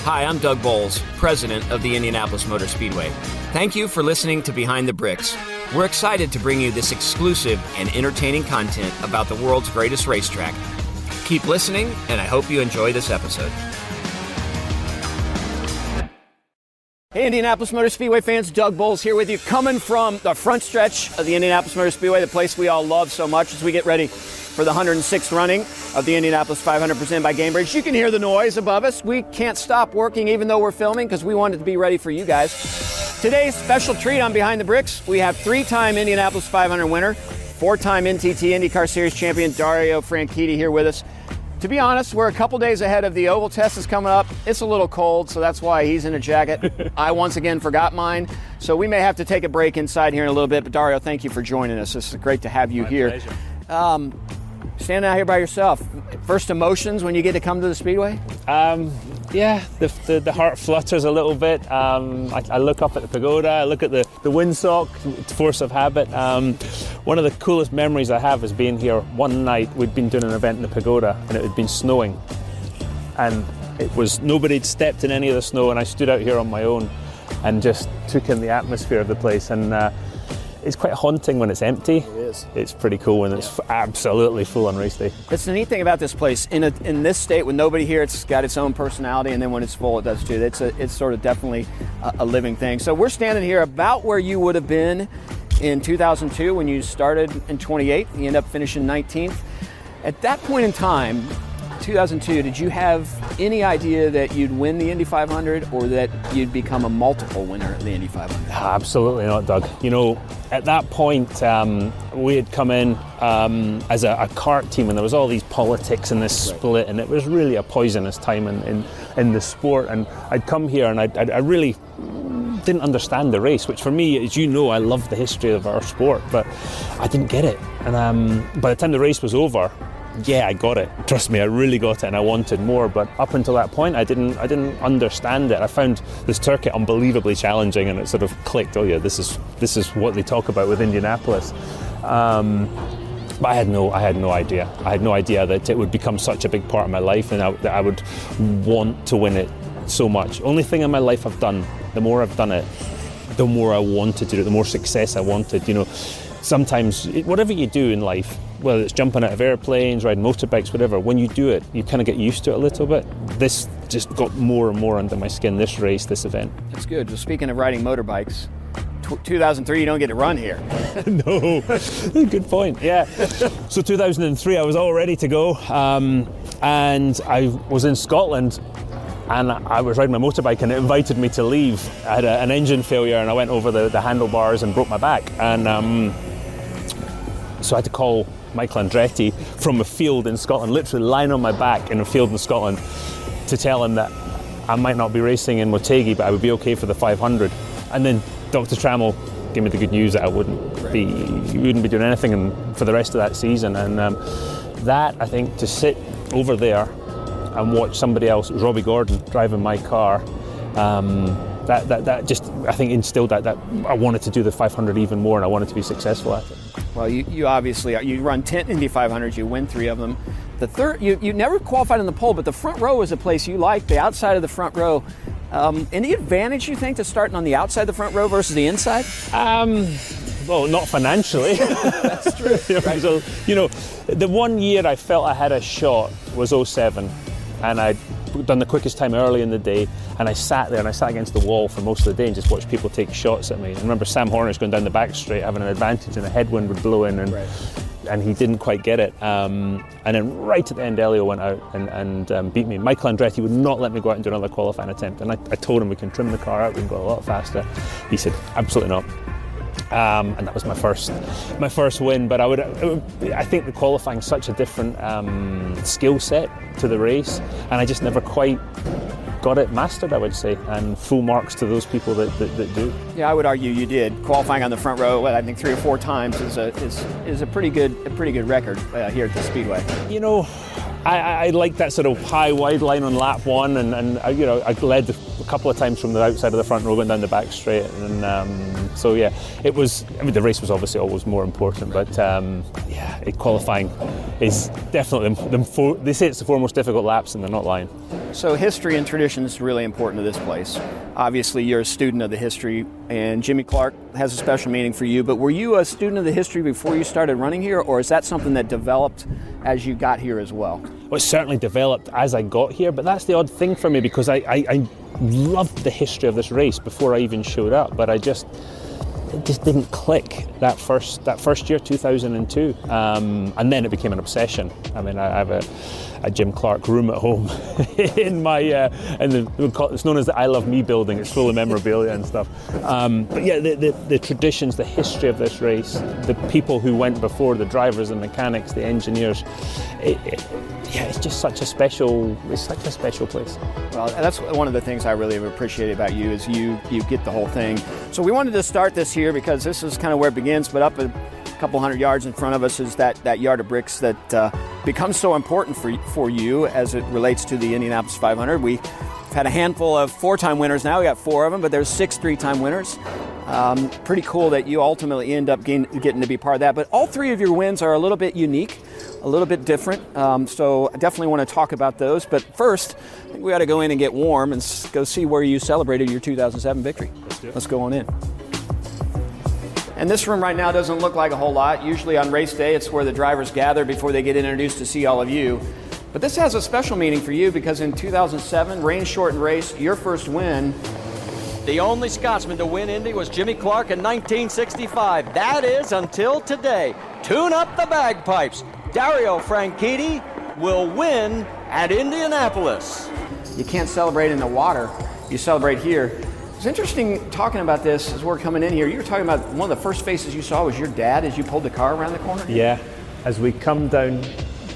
Hi, I'm Doug Boles, president of the Indianapolis Motor Speedway. Thank you for listening to Behind the Bricks. We're excited to bring you this exclusive and entertaining content about the world's greatest racetrack. Keep listening, and I hope you enjoy this episode. Hey, Indianapolis Motor Speedway fans, Doug Boles here with you, coming from the front stretch of the Indianapolis Motor Speedway, the place we all love so much as we get ready for the 106th running of the Indianapolis 500 presented by Gamebridge. You can hear the noise above us. We can't stop working even though we're filming because we wanted to be ready for you guys. Today's special treat on Behind the Bricks, we have three-time Indianapolis 500 winner, four-time NTT IndyCar Series champion Dario Franchitti here with us. To be honest, we're a couple days ahead of the oval test that's coming up. It's a little cold, so that's why he's in a jacket. I once again forgot mine, so we may have to take a break inside here in a little bit. But Dario, thank you for joining us. This is great to have you here. Pleasure. Standing out here by yourself, first emotions when you get to come to the Speedway? Yeah, the heart flutters a little bit. I look up at the pagoda, I look at the windsock, force of habit. One of the coolest memories I have is being here one night. We'd been doing an event in the pagoda and it had been snowing. And it was, nobody had stepped in any of the snow, and I stood out here on my own and just took in the atmosphere of the place. And it's quite haunting when it's empty. It is. It's pretty cool when it's absolutely full on race day. That's the neat thing about this place. In this state with nobody here, it's got its own personality, and then when it's full, it does too. It's sort of definitely a living thing. So we're standing here about where you would have been in 2002 when you started in 28. You end up finishing 19th. At that point in time, 2002, did you have any idea that you'd win the Indy 500 or that you'd become a multiple winner of the Indy 500? Absolutely not, Doug. You know, at that point, we had come in as a kart team, and there was all these politics and this split, and it was really a poisonous time in the sport. And I'd come here, and I really didn't understand the race, which for me, as you know, I love the history of our sport, but I didn't get it. And by the time the race was over, yeah, I got it. Trust me, I really got it, and I wanted more. But up until that point, I didn't understand it. I found this circuit unbelievably challenging, and it sort of clicked. Oh yeah, this is what they talk about with Indianapolis. But I had no idea. I had no idea that it would become such a big part of my life, and that I would want to win it so much. Only thing in my life I've done, the more I've done it, the more I wanted to do it, the more success I wanted. You know, sometimes whatever you do in life, whether it's jumping out of airplanes, riding motorbikes, whatever, when you do it, you kind of get used to it a little bit. This just got more and more under my skin, this race, this event. That's good. Well, speaking of riding motorbikes, 2003, you don't get to run here. No, good point, yeah. So 2003, I was all ready to go, and I was in Scotland, and I was riding my motorbike, and it invited me to leave. I had an engine failure, and I went over the handlebars and broke my back, and so I had to call Michael Andretti from a field in Scotland, literally lying on my back in a field in Scotland, to tell him that I might not be racing in Motegi, but I would be okay for the 500. And then Dr. Trammell gave me the good news that I wouldn't be doing anything for the rest of that season. And that, I think, to sit over there and watch somebody else, Robbie Gordon, driving my car, that just, I think, instilled that I wanted to do the 500 even more, and I wanted to be successful at it. Well, you obviously, you run 10 Indy 500s, you win 3 of them. The third, you never qualified in the pole, but the front row is a place you like, the outside of the front row. Any advantage, you think, to starting on the outside of the front row versus the inside? Well, not financially. That's true. Right. So, you know, the one year I felt I had a shot was 07, and I'd done the quickest time early in the day, and I sat there and I sat against the wall for most of the day and just watched people take shots at me. And I remember Sam Horner's going down the back straight, having an advantage, and a headwind would blow in, and he didn't quite get it. And then right at the end, Elio went out and beat me. Michael Andretti would not let me go out and do another qualifying attempt, and I told him we can trim the car out, we can go a lot faster. He said, absolutely not. And that was my first win. But I think the qualifying such a different skill set to the race, and I just never quite got it mastered, I would say, and full marks to those people that do. Yeah, I would argue you did. Qualifying on the front row, I think 3 or 4 times is a pretty good record here at the Speedway. You know, I like that sort of high wide line on lap 1, and you know, I led a couple of times from the outside of the front row going down the back straight, and so yeah, it was. I mean, the race was obviously always more important, but qualifying is definitely they say it's the 4 most difficult laps, and they're not lying. So history and tradition is really important to this place. Obviously, you're a student of the history, and Jimmy Clark has a special meaning for you, but were you a student of the history before you started running here, or is that something that developed as you got here as well? Well, it certainly developed as I got here, but that's the odd thing for me because I loved the history of this race before I even showed up, but it just didn't click that first year, 2002, and then it became an obsession. I mean, I have a Jim Clark room at home in my it's known as the I Love Me building. It's full of memorabilia and stuff. But yeah, the traditions, the history of this race, the people who went before, the drivers, the mechanics, the engineers. It's just such a special place. Well, that's one of the things I really appreciate about you is you get the whole thing. So we wanted to start this here because this is kind of where it begins, but up a couple hundred yards in front of us is that yard of bricks that becomes so important for you as it relates to the Indianapolis 500. We've had a handful of 4-time winners now. We got 4 of them, but there's 6 3-time winners. Pretty cool that you ultimately end up getting to be part of that. But all 3 of your wins are a little bit unique, a little bit different. So I definitely want to talk about those. But first, I think we got to go in and get warm and go see where you celebrated your 2007 victory. Let's do it. Let's go on in. And this room right now doesn't look like a whole lot. Usually on race day, it's where the drivers gather before they get introduced to see all of you. But this has a special meaning for you because in 2007, rain-shortened race, your first win. The only Scotsman to win Indy was Jimmy Clark in 1965. That is until today. Tune up the bagpipes. Dario Franchitti will win at Indianapolis. You can't celebrate in the water. You celebrate here. It's interesting talking about this as we're coming in here. You were talking about one of the first faces you saw was your dad as you pulled the car around the corner? Yeah, as we come down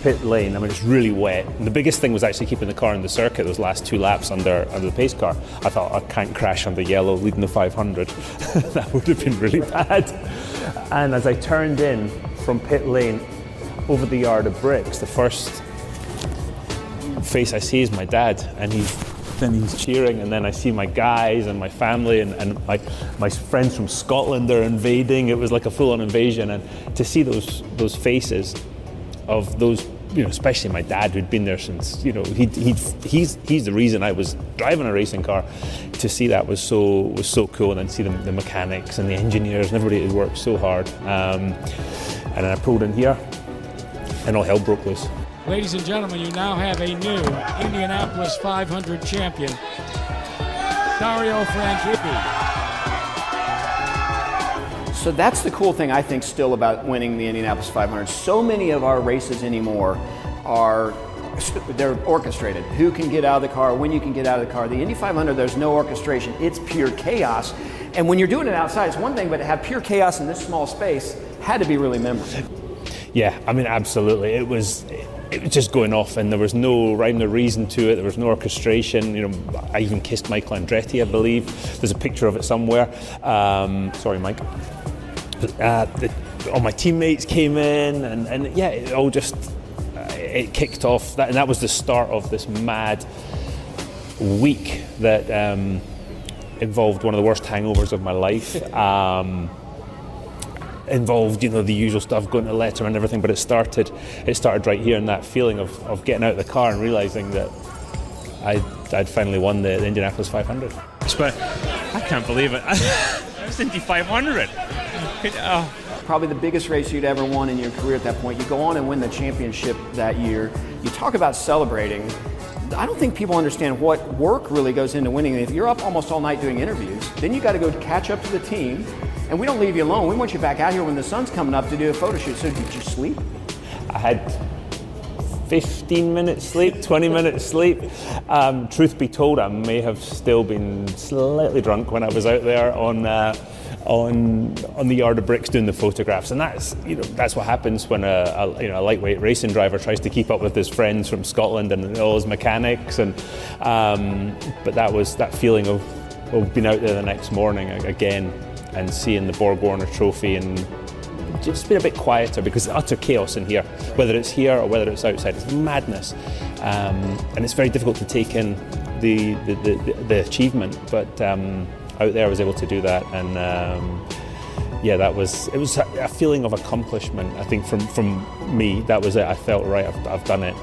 pit lane, I mean, it's really wet. And the biggest thing was actually keeping the car in the circuit those last 2 laps under the pace car. I thought, I can't crash on the yellow leading the 500. That would have been really bad. And as I turned in from pit lane over the yard of bricks, the first face I see is my dad, and he's cheering, and then I see my guys and my family and my friends from Scotland are invading. It was like a full-on invasion, and to see those faces of those, especially my dad who'd been there since, he's the reason I was driving a racing car. To see that was so cool, and then see the mechanics and the engineers and everybody who worked so hard. And then I pulled in here, and all hell broke loose. Ladies and gentlemen, you now have a new Indianapolis 500 champion, Dario Franchitti. So that's the cool thing I think still about winning the Indianapolis 500. So many of our races anymore they're orchestrated. Who can get out of the car, when you can get out of the car. The Indy 500, there's no orchestration. It's pure chaos. And when you're doing it outside, it's one thing, but to have pure chaos in this small space had to be really memorable. Yeah, I mean, absolutely. It was just going off, and there was no rhyme or reason to it. There was no orchestration. I even kissed Michael Andretti, I believe. There's a picture of it somewhere. Sorry, Mike. All my teammates came in, and yeah, it all just it kicked off. And that was the start of this mad week that involved one of the worst hangovers of my life. Involved, the usual stuff, going to Letterman and everything, but it started right here in that feeling of getting out of the car and realising that I'd finally won the Indianapolis 500. But I can't believe it. I was Indy 500. Probably the biggest race you'd ever won in your career at that point. You go on and win the championship that year. You talk about celebrating. I don't think people understand what work really goes into winning. If you're up almost all night doing interviews, then you got to go catch up to the team. And we don't leave you alone. We want you back out here when the sun's coming up to do a photo shoot. So did you sleep? I had 15 minutes sleep, 20 minutes sleep. Truth be told, I may have still been slightly drunk when I was out there on the yard of bricks doing the photographs, and that's what happens when a lightweight racing driver tries to keep up with his friends from Scotland and all his mechanics, and but that feeling of being out there the next morning again and seeing the Borg Warner Trophy and just being a bit quieter, because it's utter chaos in here, whether it's here or whether it's outside. It's madness, and it's very difficult to take in the achievement, but out there I was able to do that, and it was a feeling of accomplishment. I think from me, that was it. I felt right, I've done it.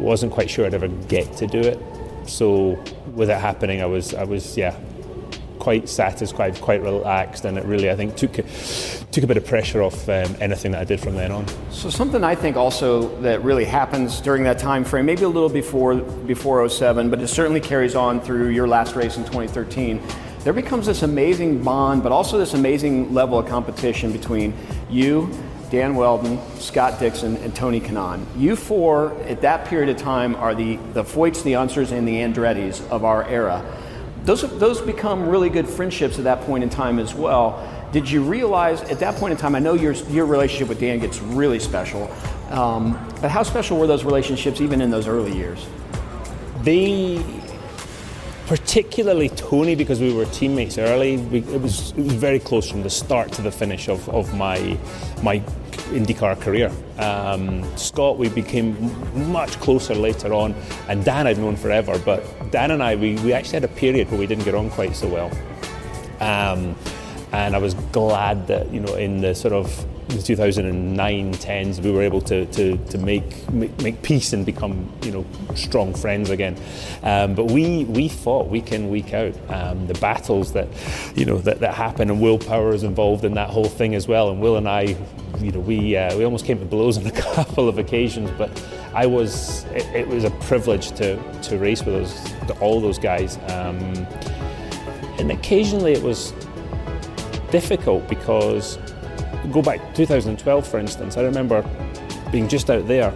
wasn't quite sure I'd ever get to do it. So with it happening, I was quite satisfied, quite relaxed, and it really, I think, took a bit of pressure off anything that I did from then on. So something I think also that really happens during that time frame, maybe a little before 07, but it certainly carries on through your last race in 2013. There becomes this amazing bond, but also this amazing level of competition between you, Dan Weldon, Scott Dixon, and Tony Kanaan. You four, at that period of time, are the Foyts, the Unsers, and the Andrettis of our era. Those become really good friendships at that point in time as well. Did you realize at that point in time, I know your relationship with Dan gets really special, but how special were those relationships even in those early years? Particularly Tony, because we were teammates early, it was very close from the start to the finish of my IndyCar career. Scott, we became much closer later on, and Dan I'd known forever, but Dan and I, we actually had a period where we didn't get on quite so well. And I was glad that, in the sort of the 2009-10s, we were able to make peace and become, strong friends again. But we fought week in, week out. The battles that happen, and Will Power is involved in that whole thing as well. And Will and I, we almost came to blows on a couple of occasions. But it was a privilege to race with all those guys. And occasionally it was difficult because, go back to 2012 for instance, I remember being just out there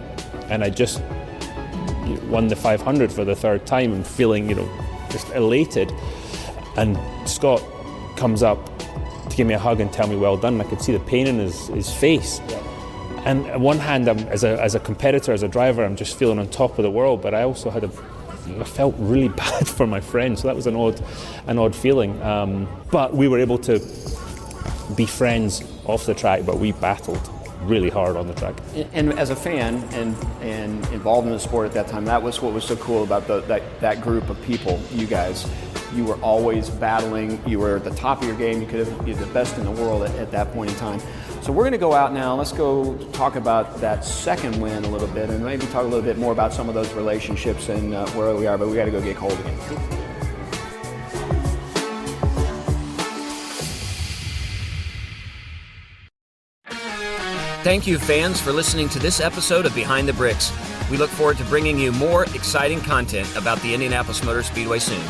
and I just won the 500 for the third time and feeling just elated, and Scott comes up to give me a hug and tell me well done. I could see the pain in his face. Yeah. And on one hand, as a competitor, as a driver, I'm just feeling on top of the world, but I also I felt really bad for my friend, so that was an odd feeling. But we were able to be friends off the track, but we battled really hard on the track. And as a fan and involved in the sport at that time, that was what was so cool about that group of people, you guys. You were always battling, you were at the top of your game, you could have been the best in the world at that point in time. So we're going to go out now, let's go talk about that second win a little bit and maybe talk a little bit more about some of those relationships and where we are, but we got to go get cold again. Thank you, fans, for listening to this episode of Behind the Bricks. We look forward to bringing you more exciting content about the Indianapolis Motor Speedway soon.